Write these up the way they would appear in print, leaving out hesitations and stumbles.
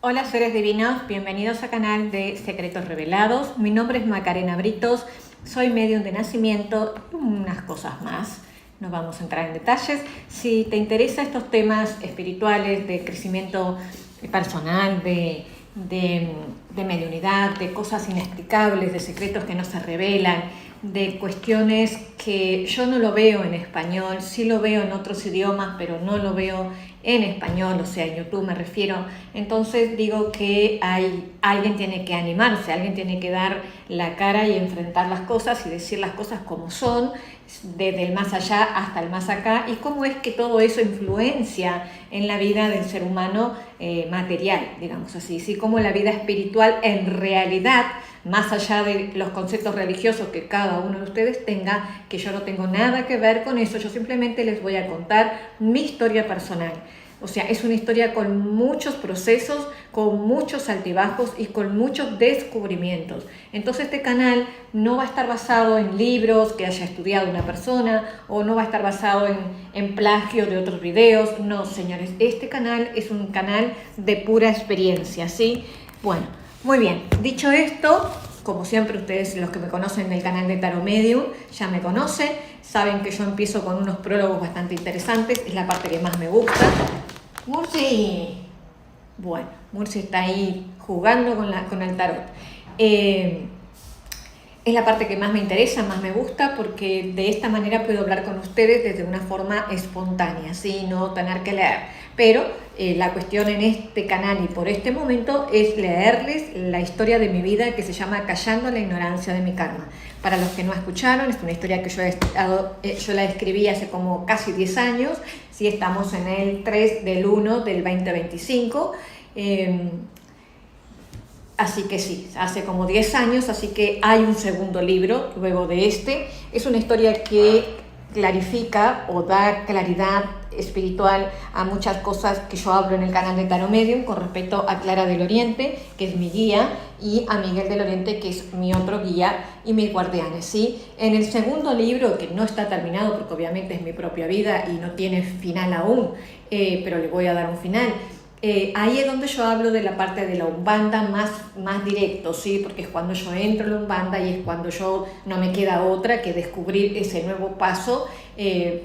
Hola seres divinos, bienvenidos al canal de Secretos Revelados. Mi nombre es Macarena Britos, soy medium de nacimiento y unas cosas más. No vamos a entrar en detalles. Si te interesan estos temas espirituales, de crecimiento personal, de mediunidad, de cosas inexplicables, de secretos que no se revelan, de cuestiones que yo no lo veo en español, sí lo veo en otros idiomas, pero no lo veo en español, o sea, en YouTube me refiero. Entonces digo que alguien tiene que animarse, alguien tiene que dar la cara y enfrentar las cosas y decir las cosas como son, desde el más allá hasta el más acá, y cómo es que todo eso influencia en la vida del ser humano material, digamos así, ¿sí? Cómo la vida espiritual en realidad, más allá de los conceptos religiosos que cada uno de ustedes tenga, que yo no tengo nada que ver con eso, yo simplemente les voy a contar mi historia personal. O sea, es una historia con muchos procesos, con muchos altibajos y con muchos descubrimientos. Entonces este canal no va a estar basado en libros que haya estudiado una persona o no va a estar basado en plagio de otros videos. No, señores, este canal es un canal de pura experiencia, ¿sí? Bueno, muy bien. Dicho esto, como siempre ustedes, los que me conocen del canal de Tarot Medium, ya me conocen, saben que yo empiezo con unos prólogos bastante interesantes, es la parte que más me gusta. Murci, bueno, Murci está ahí jugando con el tarot. Es la parte que más me interesa, más me gusta, porque de esta manera puedo hablar con ustedes desde una forma espontánea, ¿sí? No tener que leer. Pero la cuestión en este canal y por este momento es leerles la historia de mi vida que se llama Callando la ignorancia de mi karma. Para los que no escucharon, es una historia que yo la escribí hace como casi 10 años, ¿sí? Estamos en el 3 del 1 del 2025. Así que sí, hace como 10 años, así que hay un segundo libro luego de este. Es una historia que clarifica o da claridad espiritual a muchas cosas que yo hablo en el canal de Tarot Medium con respecto a Clara del Oriente, que es mi guía, y a Miguel del Oriente, que es mi otro guía y mis guardianes, ¿sí? En el segundo libro, que no está terminado porque obviamente es mi propia vida y no tiene final aún, pero le voy a dar un final. Ahí es donde yo hablo de la parte de la Umbanda más directo, ¿sí? Porque es cuando yo entro en la Umbanda y es cuando yo no me queda otra que descubrir ese nuevo paso,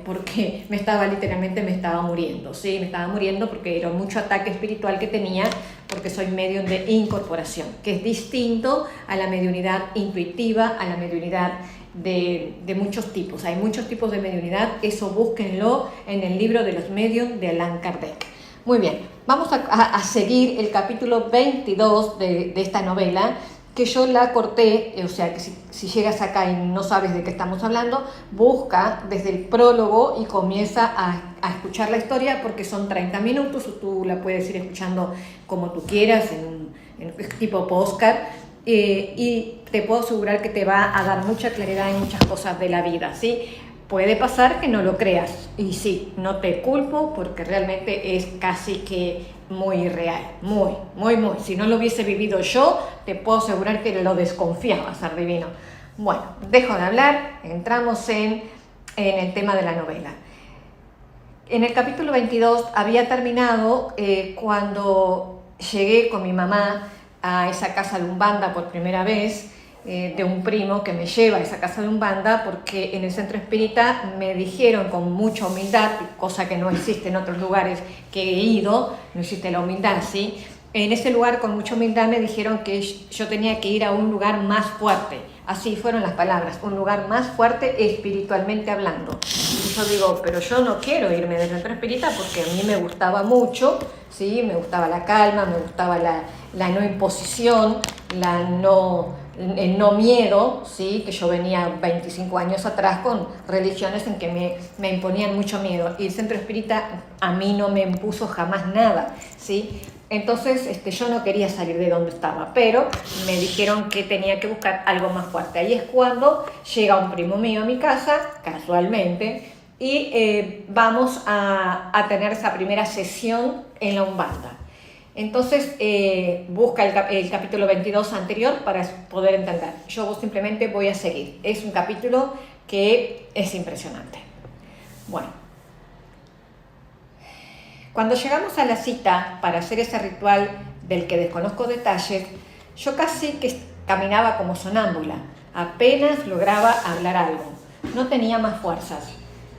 porque literalmente me estaba muriendo, ¿sí? Me estaba muriendo porque era mucho ataque espiritual que tenía, porque soy medium de incorporación, que es distinto a la mediunidad intuitiva, a la mediunidad de muchos tipos. Hay muchos tipos de mediunidad, eso búsquenlo en el libro de los medium de Allan Kardec. Muy bien, vamos a seguir el capítulo 22 de esta novela, que yo la corté, o sea que si llegas acá y no sabes de qué estamos hablando, busca desde el prólogo y comienza a escuchar la historia, porque son 30 minutos, o tú la puedes ir escuchando como tú quieras, en tipo podcast, y te puedo asegurar que te va a dar mucha claridad en muchas cosas de la vida, ¿sí? Puede pasar que no lo creas, y sí, no te culpo porque realmente es casi que muy real, muy. Si no lo hubiese vivido yo, te puedo asegurar que lo desconfiaba, ser divino. Bueno, dejo de hablar, entramos en el tema de la novela. En el capítulo 22 había terminado cuando llegué con mi mamá a esa casa de Umbanda por primera vez, de un primo que me lleva a esa casa de Umbanda, porque en el centro espírita me dijeron con mucha humildad, cosa que no existe en otros lugares que he ido, no existe la humildad, ¿sí? En ese lugar con mucha humildad me dijeron que yo tenía que ir a un lugar más fuerte, así fueron las palabras, un lugar más fuerte espiritualmente hablando. Y yo digo, pero yo no quiero irme del centro espírita porque a mí me gustaba mucho, ¿sí? Me gustaba la calma, me gustaba la no imposición, el no miedo, ¿sí? Que yo venía 25 años atrás con religiones en que me imponían mucho miedo, y el centro espírita a mí no me impuso jamás nada, ¿sí? Entonces yo no quería salir de donde estaba, pero me dijeron que tenía que buscar algo más fuerte. Ahí es cuando llega un primo mío a mi casa, casualmente, y vamos a tener esa primera sesión en la Umbanda. Entonces busca el capítulo 22 anterior para poder entender. Yo simplemente voy a seguir. Es un capítulo que es impresionante. Bueno, cuando llegamos a la cita para hacer ese ritual del que desconozco detalles, yo casi que caminaba como sonámbula. Apenas lograba hablar algo. No tenía más fuerzas.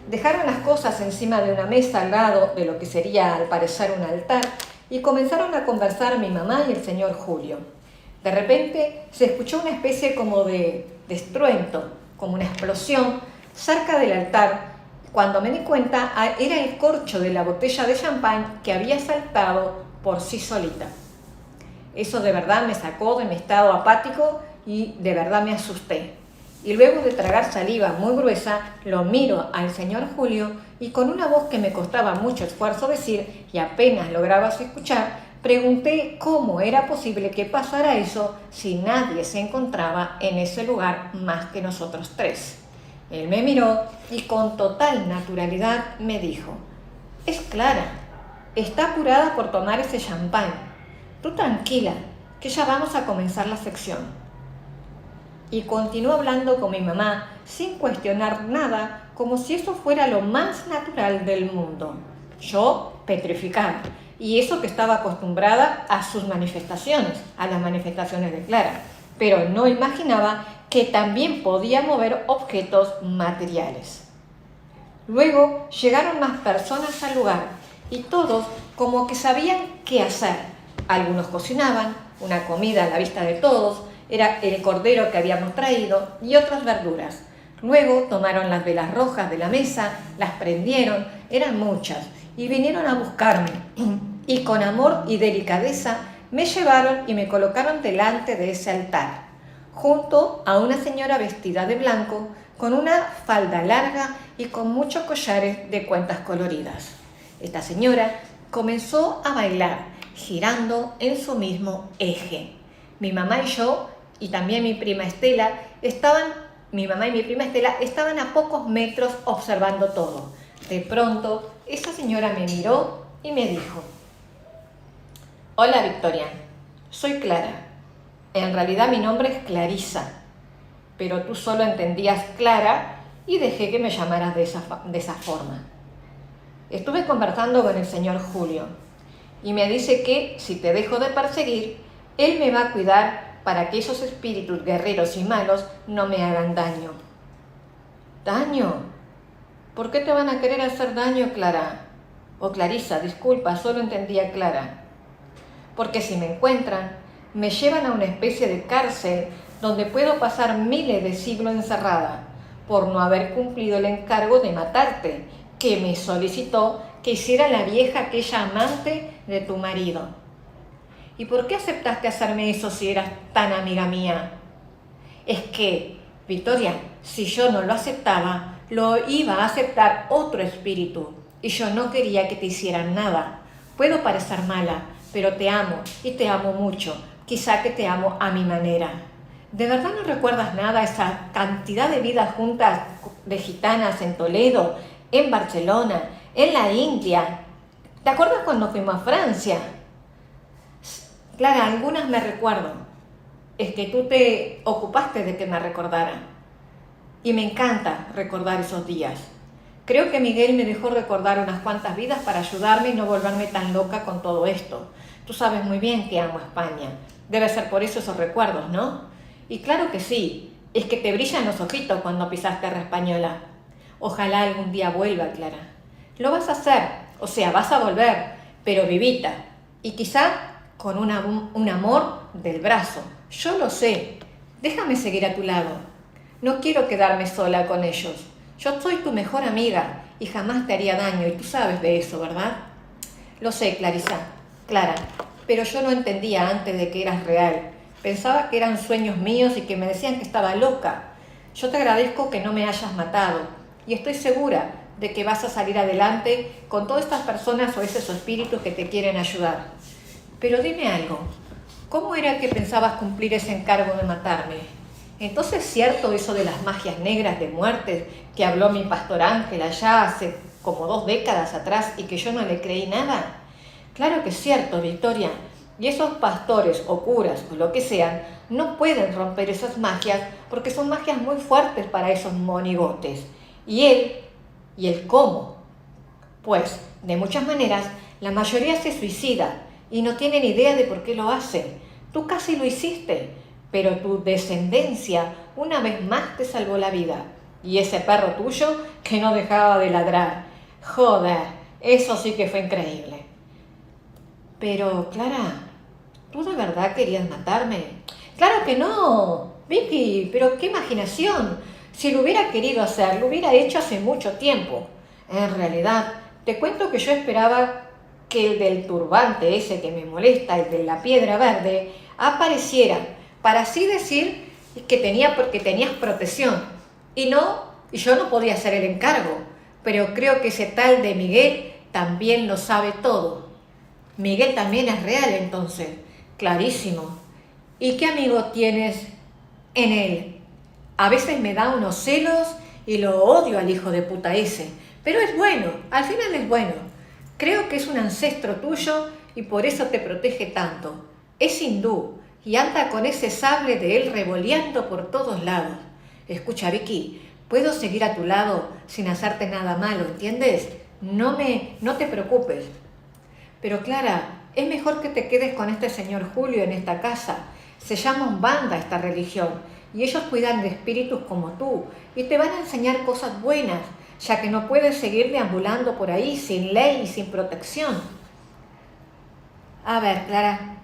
Dejaron las cosas encima de una mesa al lado de lo que sería al parecer un altar y comenzaron a conversar mi mamá y el señor Julio. De repente se escuchó una especie como de estruendo, como una explosión cerca del altar. Cuando me di cuenta, era el corcho de la botella de champán que había saltado por sí solita. Eso de verdad me sacó de mi estado apático y de verdad me asusté. Y luego de tragar saliva muy gruesa, lo miro al señor Julio y con una voz que me costaba mucho esfuerzo decir y apenas lograba escuchar, pregunté cómo era posible que pasara eso si nadie se encontraba en ese lugar más que nosotros tres. Él me miró y con total naturalidad me dijo: «Es Clara, está apurada por tomar ese champán. Tú tranquila, que ya vamos a comenzar la sección». Y continuó hablando con mi mamá sin cuestionar nada, como si eso fuera lo más natural del mundo. Yo petrificada, y eso que estaba acostumbrada a sus manifestaciones, a las manifestaciones de Clara, pero no imaginaba que también podía mover objetos materiales. Luego llegaron más personas al lugar y todos como que sabían qué hacer. Algunos cocinaban, una comida a la vista de todos, era el cordero que habíamos traído y otras verduras. Luego tomaron las velas rojas de la mesa, las prendieron, eran muchas, y vinieron a buscarme. Y con amor y delicadeza me llevaron y me colocaron delante de ese altar, junto a una señora vestida de blanco, con una falda larga y con muchos collares de cuentas coloridas. Esta señora comenzó a bailar, girando en su mismo eje. Mi mamá y yo, y también mi prima Estela, estaban a pocos metros observando todo. De pronto, esa señora me miró y me dijo: «Hola, Victoria, soy Clara. En realidad mi nombre es Clarisa, pero tú solo entendías Clara y dejé que me llamaras de esa forma. Estuve conversando con el señor Julio y me dice que si te dejo de perseguir, él me va a cuidar para que esos espíritus guerreros y malos no me hagan daño». ¿Daño? ¿Por qué te van a querer hacer daño, Clara? O Clarisa, disculpa, solo entendía Clara. Porque si me encuentran, me llevan a una especie de cárcel donde puedo pasar miles de siglos encerrada por no haber cumplido el encargo de matarte que me solicitó que hiciera la vieja aquella amante de tu marido. ¿Y por qué aceptaste hacerme eso si eras tan amiga mía? Es que, Victoria, si yo no lo aceptaba, lo iba a aceptar otro espíritu y yo no quería que te hicieran nada. Puedo parecer mala, pero te amo y te amo mucho. Quizá que te amo a mi manera. ¿De verdad no recuerdas nada esa cantidad de vidas juntas de gitanas en Toledo, en Barcelona, en la India? ¿Te acuerdas cuando fuimos a Francia? Clara, algunas me recuerdo. Es que tú te ocupaste de que me recordara. Y me encanta recordar esos días. Creo que Miguel me dejó recordar unas cuantas vidas para ayudarme y no volverme tan loca con todo esto. Tú sabes muy bien que amo a España. Debe ser por eso esos recuerdos, ¿no? Y claro que sí, es que te brillan los ojitos cuando pisaste tierra española. Ojalá algún día vuelva, Clara. Lo vas a hacer, o sea, vas a volver, pero vivita. Y quizá con un amor del brazo. Yo lo sé. Déjame seguir a tu lado. No quiero quedarme sola con ellos. Yo soy tu mejor amiga y jamás te haría daño, y tú sabes de eso, ¿verdad? Lo sé, Clara, pero yo no entendía antes de que eras real. Pensaba que eran sueños míos y que me decían que estaba loca. Yo te agradezco que no me hayas matado y estoy segura de que vas a salir adelante con todas estas personas o esos espíritus que te quieren ayudar. Pero dime algo, ¿cómo era que pensabas cumplir ese encargo de matarme? Entonces, ¿es cierto eso de las magias negras de muerte que habló mi pastor Ángel allá hace como 2 décadas atrás y que yo no le creí nada? Claro que es cierto, Victoria. Y esos pastores o curas o lo que sean no pueden romper esas magias porque son magias muy fuertes para esos monigotes. ¿Y él cómo? Pues, de muchas maneras, la mayoría se suicida y no tienen idea de por qué lo hacen. Tú casi lo hiciste, pero tu descendencia una vez más te salvó la vida. Y ese perro tuyo que no dejaba de ladrar. Joder, eso sí que fue increíble. Pero, Clara, ¿tú de verdad querías matarme? ¡Claro que no! Vicky, pero qué imaginación. Si lo hubiera querido hacer, lo hubiera hecho hace mucho tiempo. En realidad, te cuento que yo esperaba que el del turbante ese que me molesta, el de la piedra verde, apareciera, para así decir porque tenías protección. Y yo no podía hacer el encargo, pero creo que ese tal de Miguel también lo sabe todo. Miguel también es real entonces, clarísimo. ¿Y qué amigo tienes en él? A veces me da unos celos y lo odio al hijo de puta ese, pero es bueno, al final es bueno. Creo que es un ancestro tuyo y por eso te protege tanto. Es hindú y anda con ese sable de él revoleando por todos lados. Escucha, Vicky, puedo seguir a tu lado sin hacerte nada malo, ¿entiendes? No te preocupes. Pero Clara, es mejor que te quedes con este señor Julio en esta casa. Se llama Umbanda esta religión y ellos cuidan de espíritus como tú y te van a enseñar cosas buenas, ya que no puedes seguir deambulando por ahí sin ley y sin protección. A ver, Clara,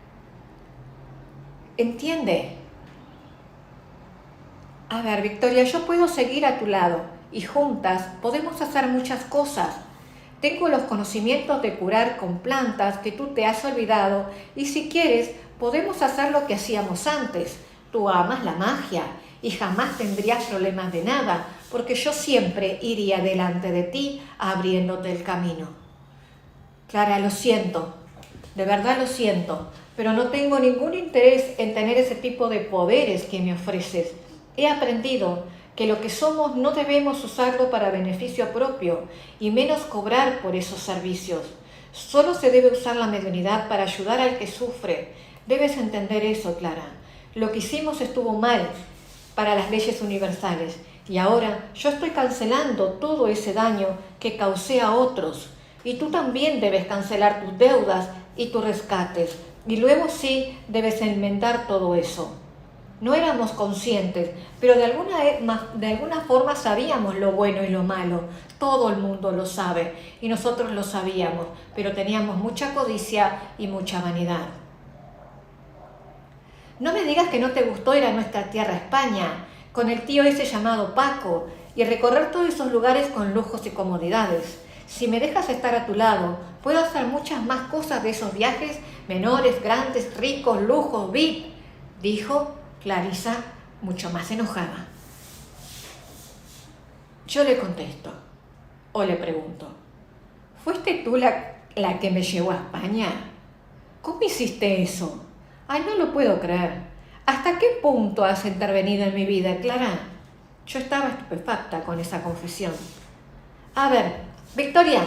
entiende. A ver, Victoria, yo puedo seguir a tu lado y juntas podemos hacer muchas cosas. Tengo los conocimientos de curar con plantas que tú te has olvidado y si quieres podemos hacer lo que hacíamos antes. Tú amas la magia y jamás tendrías problemas de nada porque yo siempre iría delante de ti abriéndote el camino. Clara, lo siento, de verdad lo siento, pero no tengo ningún interés en tener ese tipo de poderes que me ofreces. He aprendido que lo que somos no debemos usarlo para beneficio propio y menos cobrar por esos servicios. Solo se debe usar la mediunidad para ayudar al que sufre. Debes entender eso, Clara. Lo que hicimos estuvo mal para las leyes universales y ahora yo estoy cancelando todo ese daño que causé a otros. Y tú también debes cancelar tus deudas y tus rescates. Y luego sí debes enmendar todo eso. No éramos conscientes, pero de alguna forma sabíamos lo bueno y lo malo. Todo el mundo lo sabe y nosotros lo sabíamos, pero teníamos mucha codicia y mucha vanidad. No me digas que no te gustó ir a nuestra tierra España, con el tío ese llamado Paco, y recorrer todos esos lugares con lujos y comodidades. Si me dejas estar a tu lado, puedo hacer muchas más cosas de esos viajes, menores, grandes, ricos, lujos, VIP, dijo Clarisa, mucho más enojada. Yo le contesto, o le pregunto, ¿fuiste tú la que me llevó a España? ¿Cómo hiciste eso? Ay, no lo puedo creer. ¿Hasta qué punto has intervenido en mi vida, Clara? Yo estaba estupefacta con esa confesión. A ver, Victoria,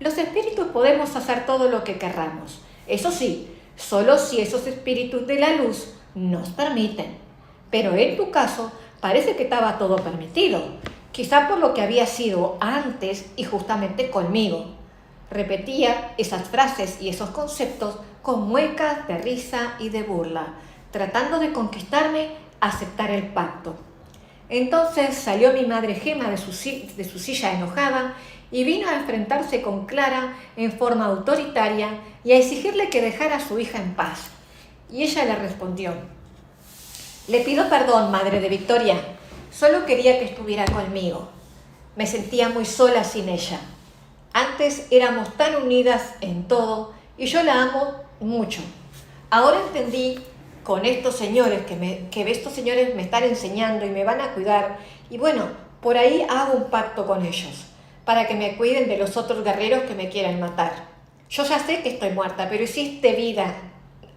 los espíritus podemos hacer todo lo que querramos. Eso sí, solo si esos espíritus de la luz nos permiten. Pero en tu caso parece que estaba todo permitido, quizá por lo que había sido antes y justamente conmigo. Repetía esas frases y esos conceptos con muecas de risa y de burla, tratando de conquistarme a aceptar el pacto. Entonces salió mi madre Gema de su silla enojada y vino a enfrentarse con Clara en forma autoritaria y a exigirle que dejara a su hija en paz. Y ella le respondió: le pido perdón, madre de Victoria, solo quería que estuviera conmigo. Me sentía muy sola sin ella. Antes éramos tan unidas en todo y yo la amo mucho. Ahora entendí con estos señores que estos señores me están enseñando y me van a cuidar y bueno, por ahí hago un pacto con ellos para que me cuiden de los otros guerreros que me quieran matar. Yo ya sé que estoy muerta, pero existe vida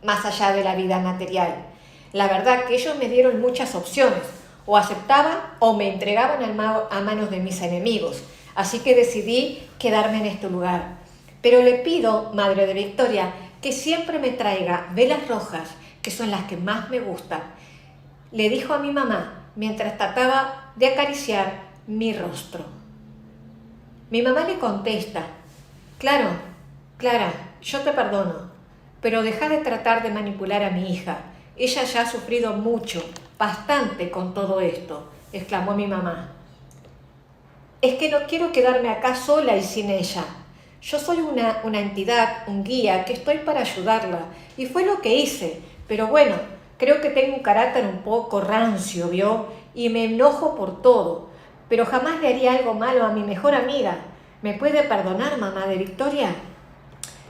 más allá de la vida material. La verdad que ellos me dieron muchas opciones, o aceptaban o me entregaban a manos de mis enemigos, así que decidí quedarme en este lugar. Pero le pido, madre de Victoria, que siempre me traiga velas rojas, que son las que más me gustan, le dijo a mi mamá mientras trataba de acariciar mi rostro. Mi mamá le contesta: claro, Clara, yo te perdono, pero deja de tratar de manipular a mi hija. Ella ya ha sufrido mucho, bastante con todo esto, exclamó mi mamá. Es que no quiero quedarme acá sola y sin ella. Yo soy una entidad, un guía, que estoy para ayudarla, y fue lo que hice. Pero bueno, creo que tengo un carácter un poco rancio, ¿vio? Y me enojo por todo. Pero jamás le haría algo malo a mi mejor amiga. ¿Me puede perdonar, mamá de Victoria?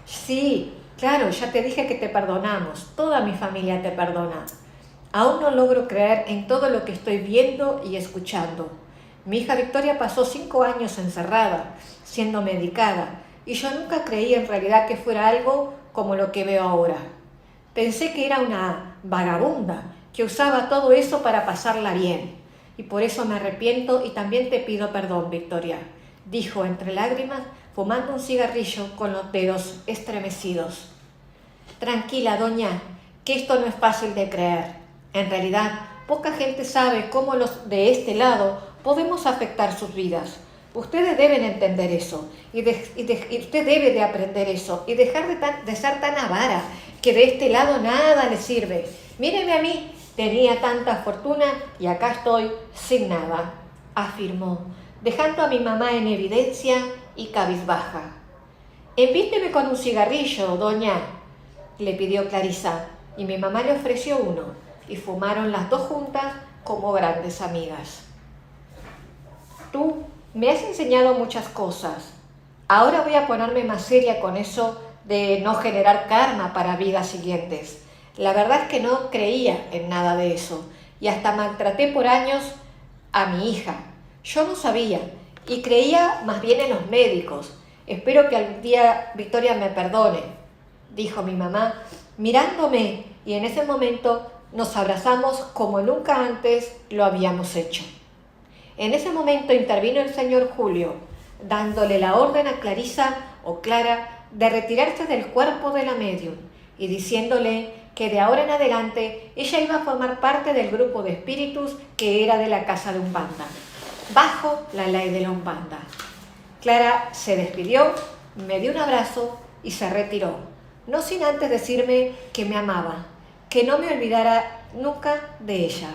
Sí, claro, ya te dije que te perdonamos. Toda mi familia te perdona. Aún no logro creer en todo lo que estoy viendo y escuchando. Mi hija Victoria pasó 5 años encerrada, siendo medicada, y yo nunca creí en realidad que fuera algo como lo que veo ahora. Pensé que era una vagabunda, que usaba todo eso para pasarla bien. Y por eso me arrepiento y también te pido perdón, Victoria, dijo entre lágrimas, fumando un cigarrillo con los dedos estremecidos. Tranquila, doña, que esto no es fácil de creer. En realidad, poca gente sabe cómo los de este lado podemos afectar sus vidas. Ustedes deben entender eso y usted debe de aprender eso y dejar de ser tan avara que de este lado nada le sirve. Míreme a mí, tenía tanta fortuna y acá estoy sin nada, afirmó, dejando a mi mamá en evidencia y cabizbaja. Invíteme con un cigarrillo, doña, le pidió Clarisa, y mi mamá le ofreció uno, y fumaron las dos juntas como grandes amigas. Tú me has enseñado muchas cosas. Ahora voy a ponerme más seria con eso de no generar karma para vidas siguientes. La verdad es que no creía en nada de eso y hasta maltraté por años a mi hija. Yo no sabía y creía más bien en los médicos. Espero que algún día Victoria me perdone, dijo mi mamá, mirándome, y en ese momento nos abrazamos como nunca antes lo habíamos hecho. En ese momento intervino el señor Julio, dándole la orden a Clarisa o Clara de retirarse del cuerpo de la médium y diciéndole que de ahora en adelante ella iba a formar parte del grupo de espíritus que era de la casa de Umbanda, bajo la ley de la Umbanda. Clara se despidió, me dio un abrazo y se retiró, no sin antes decirme que me amaba, que no me olvidara nunca de ella.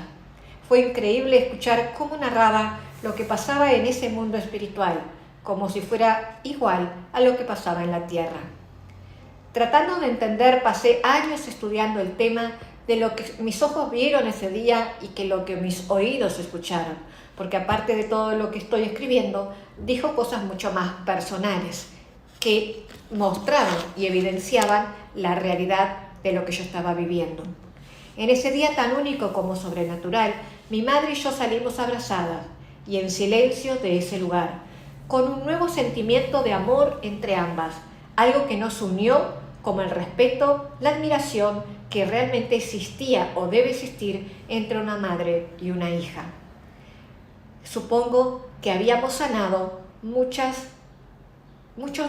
Fue increíble escuchar cómo narraba lo que pasaba en ese mundo espiritual, como si fuera igual a lo que pasaba en la tierra. Tratando de entender, pasé años estudiando el tema de lo que mis ojos vieron ese día y que lo que mis oídos escucharon, porque aparte de todo lo que estoy escribiendo, dijo cosas mucho más personales que mostraban y evidenciaban la realidad de lo que yo estaba viviendo. En ese día tan único como sobrenatural, mi madre y yo salimos abrazadas y en silencio de ese lugar, con un nuevo sentimiento de amor entre ambas, algo que nos unió como el respeto, la admiración que realmente existía o debe existir entre una madre y una hija. Supongo que habíamos sanado muchos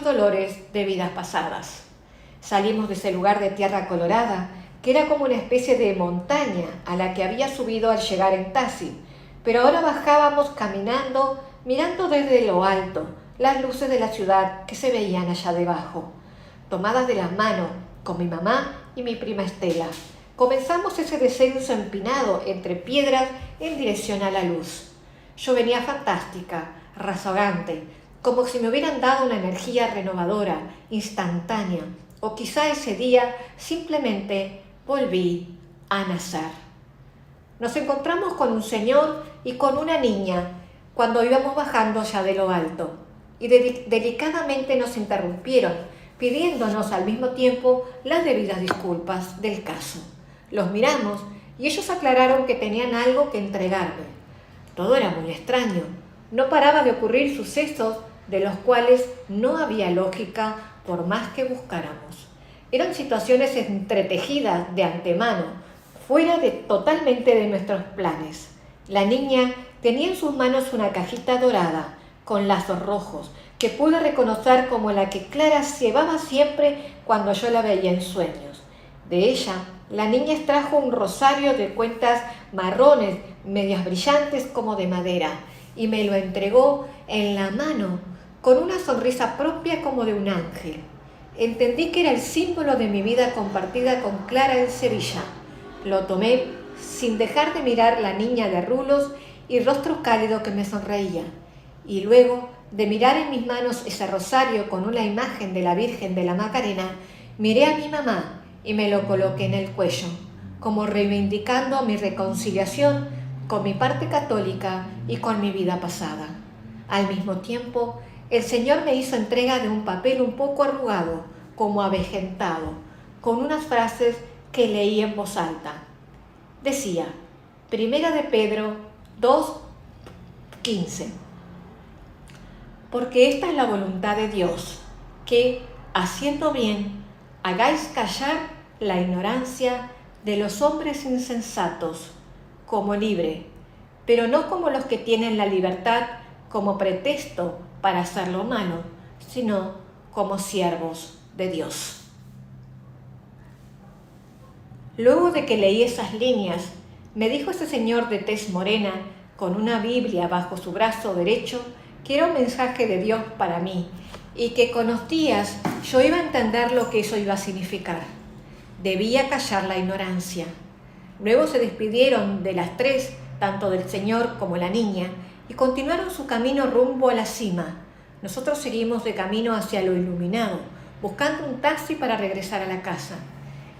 dolores de vidas pasadas. Salimos de ese lugar de tierra colorada, que era como una especie de montaña a la que había subido al llegar en taxi, pero ahora bajábamos caminando, mirando desde lo alto las luces de la ciudad que se veían allá debajo. Tomadas de las manos con mi mamá y mi prima Estela, comenzamos ese descenso empinado entre piedras en dirección a la luz. Yo venía fantástica, razagante, como si me hubieran dado una energía renovadora, instantánea, o quizá ese día simplemente volví a nacer. Nos encontramos con un señor y con una niña cuando íbamos bajando ya de lo alto, y delicadamente nos interrumpieron, pidiéndonos al mismo tiempo las debidas disculpas del caso. Los miramos y ellos aclararon que tenían algo que entregarme. Todo era muy extraño. No paraba de ocurrir sucesos de los cuales no había lógica por más que buscáramos. Eran situaciones entretejidas de antemano, fuera totalmente de nuestros planes. La niña tenía en sus manos una cajita dorada con lazos rojos que pude reconocer como la que Clara llevaba siempre cuando yo la veía en sueños. De ella, la niña extrajo un rosario de cuentas marrones, medias brillantes como de madera, y me lo entregó en la mano con una sonrisa propia como de un ángel. Entendí que era el símbolo de mi vida compartida con Clara en Sevilla. Lo tomé sin dejar de mirar la niña de rulos y rostro cálido que me sonreía. Y luego de mirar en mis manos ese rosario con una imagen de la Virgen de la Macarena, miré a mi mamá y me lo coloqué en el cuello, como reivindicando mi reconciliación con mi parte católica y con mi vida pasada. Al mismo tiempo, el Señor me hizo entrega de un papel un poco arrugado, como avejentado, con unas frases que leí en voz alta. Decía, Primera de Pedro 2:15. Porque esta es la voluntad de Dios, que, haciendo bien, hagáis callar la ignorancia de los hombres insensatos, como libre, pero no como los que tienen la libertad como pretexto para hacer lo malo, sino como siervos de Dios. Luego de que leí esas líneas, me dijo ese señor de tez morena, con una Biblia bajo su brazo derecho, que era un mensaje de Dios para mí y que con los días yo iba a entender lo que eso iba a significar. Debía callar la ignorancia. Luego se despidieron de las tres, tanto del señor como la niña, y continuaron su camino rumbo a la cima. Nosotros seguimos de camino hacia lo iluminado, buscando un taxi para regresar a la casa.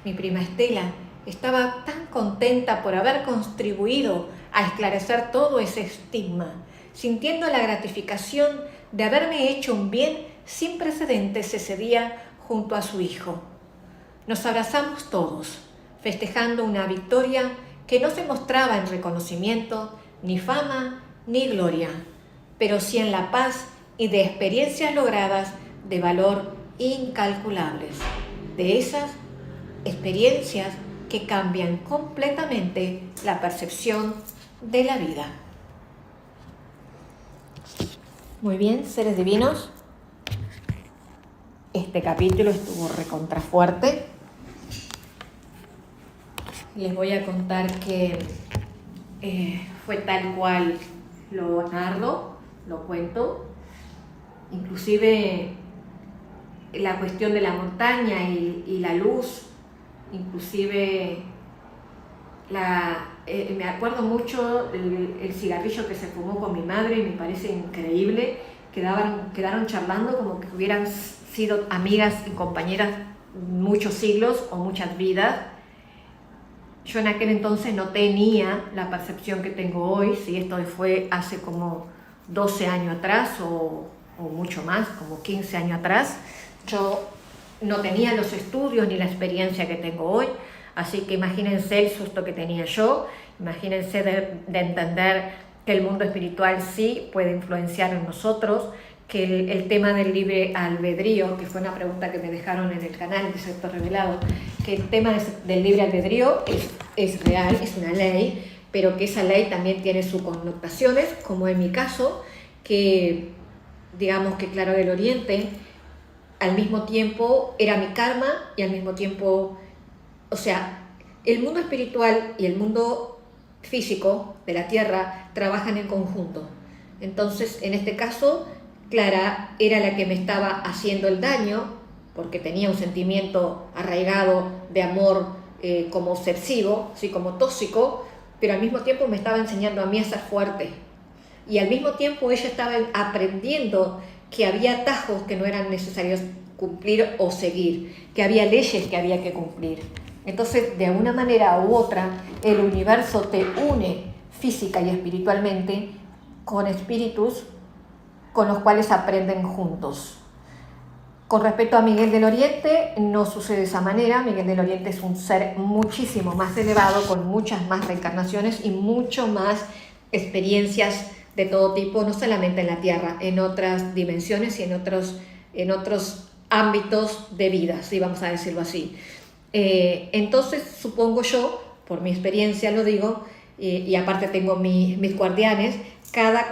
Mi prima Estela estaba tan contenta por haber contribuido a esclarecer todo ese estigma, sintiendo la gratificación de haberme hecho un bien sin precedentes ese día junto a su hijo. Nos abrazamos todos, festejando una victoria que no se mostraba en reconocimiento, ni fama, ni gloria, pero sí en la paz y de experiencias logradas de valor incalculables, de esas experiencias que cambian completamente la percepción de la vida. Muy bien, seres divinos, este capítulo estuvo recontrafuerte. Les voy a contar que fue tal cual lo narro, lo cuento. Inclusive la cuestión de la montaña y la luz, inclusive me acuerdo mucho el cigarrillo que se fumó con mi madre y me parece increíble. Quedaron charlando como que hubieran sido amigas y compañeras muchos siglos o muchas vidas. Yo en aquel entonces no tenía la percepción que tengo hoy, si esto fue hace como 12 años atrás o mucho más, como 15 años atrás. Yo no tenía los estudios ni la experiencia que tengo hoy, así que imagínense el susto que tenía yo, imagínense de entender que el mundo espiritual sí puede influenciar en nosotros, que el tema del libre albedrío, que fue una pregunta que me dejaron en el canal de Sector Revelado, que el tema del libre albedrío es real, es una ley, pero que esa ley también tiene sus connotaciones, como en mi caso, que digamos que Clara del Oriente al mismo tiempo era mi karma y al mismo tiempo, o sea, el mundo espiritual y el mundo físico de la tierra trabajan en conjunto. Entonces, en este caso, Clara era la que me estaba haciendo el daño, porque tenía un sentimiento arraigado de amor como obsesivo, sí, como tóxico, pero al mismo tiempo me estaba enseñando a mí a ser fuerte. Y al mismo tiempo ella estaba aprendiendo que había atajos que no eran necesarios cumplir o seguir, que había leyes que había que cumplir. Entonces, de una manera u otra, el universo te une física y espiritualmente con espíritus con los cuales aprenden juntos. Con respecto a Miguel del Oriente, no sucede de esa manera. Miguel del Oriente es un ser muchísimo más elevado, con muchas más reencarnaciones y mucho más experiencias de todo tipo, no solamente en la Tierra, en otras dimensiones y en otros ámbitos de vida, ¿sí? Vamos a decirlo así. Entonces, supongo yo, por mi experiencia lo digo, y aparte tengo mis guardianes,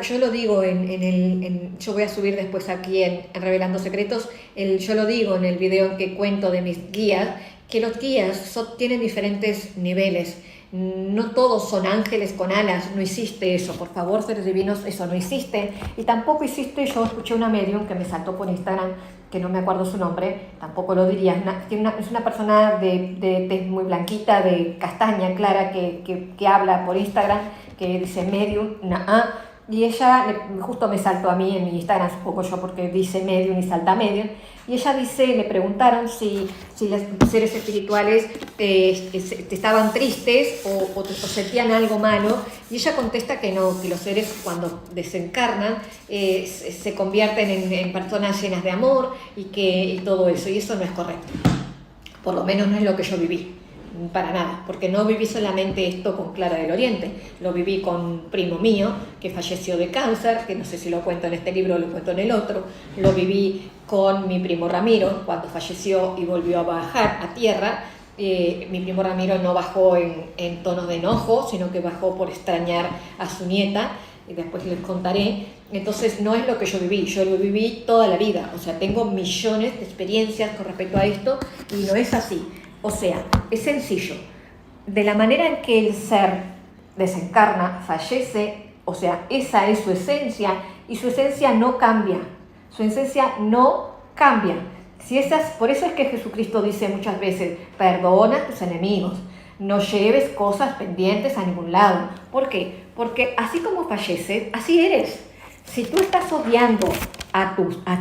yo lo digo yo voy a subir después aquí en Revelando Secretos, yo lo digo en el video que cuento de mis guías, que los guías tienen diferentes niveles. no todos son ángeles con alas, no existe eso, por favor, seres divinos, eso no existe. Y tampoco existe, yo escuché una medium que me saltó por Instagram, que no me acuerdo su nombre, tampoco lo diría, es una persona de tez muy blanquita, de castaña clara, que habla por Instagram, que dice medium, y ella justo me saltó a mí en mi Instagram, supongo yo, porque dice medium y salta medium, y ella dice, le preguntaron si los seres espirituales estaban tristes o sentían algo malo, y ella contesta que no, que los seres cuando desencarnan se convierten en personas llenas de amor y todo eso, y eso no es correcto, por lo menos no es lo que yo viví. Para nada, porque no viví solamente esto con Clara del Oriente, lo viví con un primo mío que falleció de cáncer, que no sé si lo cuento en este libro o lo cuento en el otro, lo viví con mi primo Ramiro cuando falleció y volvió a bajar a tierra. Mi primo Ramiro no bajó en tonos de enojo, sino que bajó por extrañar a su nieta, y después les contaré. Entonces no es lo que yo lo viví toda la vida, o sea, tengo millones de experiencias con respecto a esto y no es así. O sea, es sencillo. De la manera en que el ser desencarna, fallece, o sea, esa es su esencia y su esencia no cambia. Su esencia no cambia. Por eso es que Jesucristo dice muchas veces, perdona a tus enemigos, no lleves cosas pendientes a ningún lado. ¿Por qué? Porque así como falleces, así eres. Si tú estás odiando a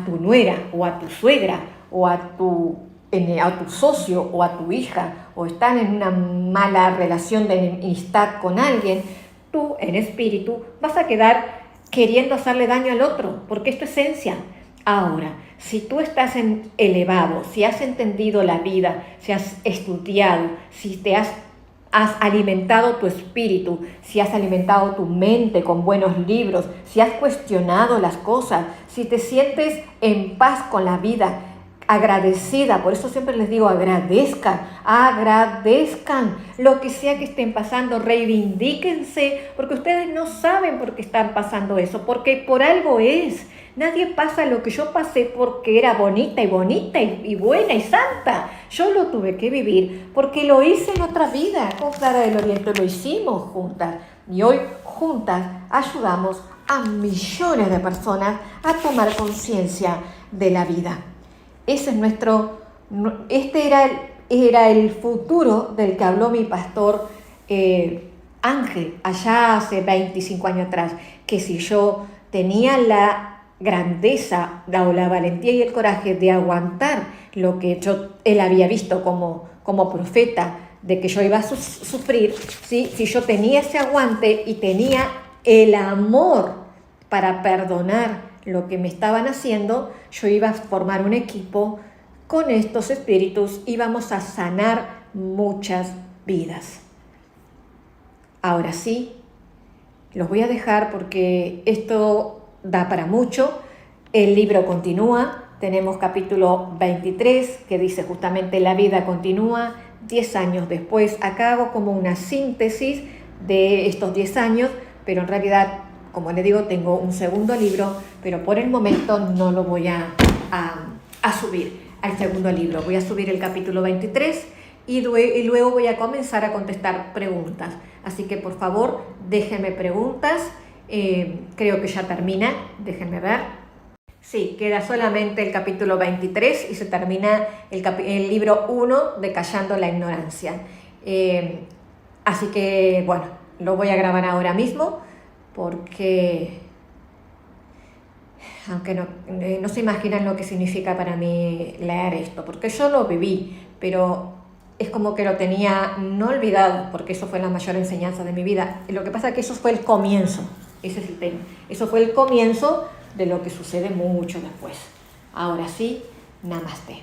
tu nuera o a tu suegra o a tu socio o a tu hija, o están en una mala relación de enemistad con alguien, tú en espíritu vas a quedar queriendo hacerle daño al otro, porque es tu esencia. Ahora, si tú estás elevado, si has entendido la vida, si has estudiado, si te has alimentado tu espíritu, si has alimentado tu mente con buenos libros, si has cuestionado las cosas, si te sientes en paz con la vida, agradecida, por eso siempre les digo agradezcan lo que sea que estén pasando, reivindíquense, porque ustedes no saben por qué están pasando eso, porque por algo es. Nadie pasa lo que yo pasé porque era bonita y buena y santa. Yo lo tuve que vivir porque lo hice en otra vida. Con Clara del Oriente lo hicimos juntas y hoy juntas ayudamos a millones de personas a tomar conciencia de la vida. Ese es este era el futuro del que habló mi pastor Ángel, allá hace 25 años atrás, que si yo tenía la grandeza, la valentía y el coraje de aguantar lo que él había visto como profeta, de que yo iba a sufrir, ¿sí? Si yo tenía ese aguante y tenía el amor para perdonar lo que me estaban haciendo, yo iba a formar un equipo con estos espíritus, íbamos a sanar muchas vidas. Ahora sí, los voy a dejar porque esto da para mucho. El libro continúa, tenemos capítulo 23 que dice justamente la vida continúa 10 años después. Acá hago como una síntesis de estos 10 años, pero en realidad, como les digo, tengo un segundo libro, pero por el momento no lo voy a subir al segundo libro. Voy a subir el capítulo 23 y luego voy a comenzar a contestar preguntas. Así que por favor, déjenme preguntas. Creo que ya termina, déjenme ver. Sí, queda solamente el capítulo 23 y se termina el libro 1 de Callando la Ignorancia. Así que, bueno, lo voy a grabar ahora mismo porque, aunque no se imaginan lo que significa para mí leer esto, porque yo lo viví, pero es como que lo tenía no olvidado, porque eso fue la mayor enseñanza de mi vida. Lo que pasa es que eso fue el comienzo, ese es el tema. Eso fue el comienzo de lo que sucede mucho después. Ahora sí, namaste.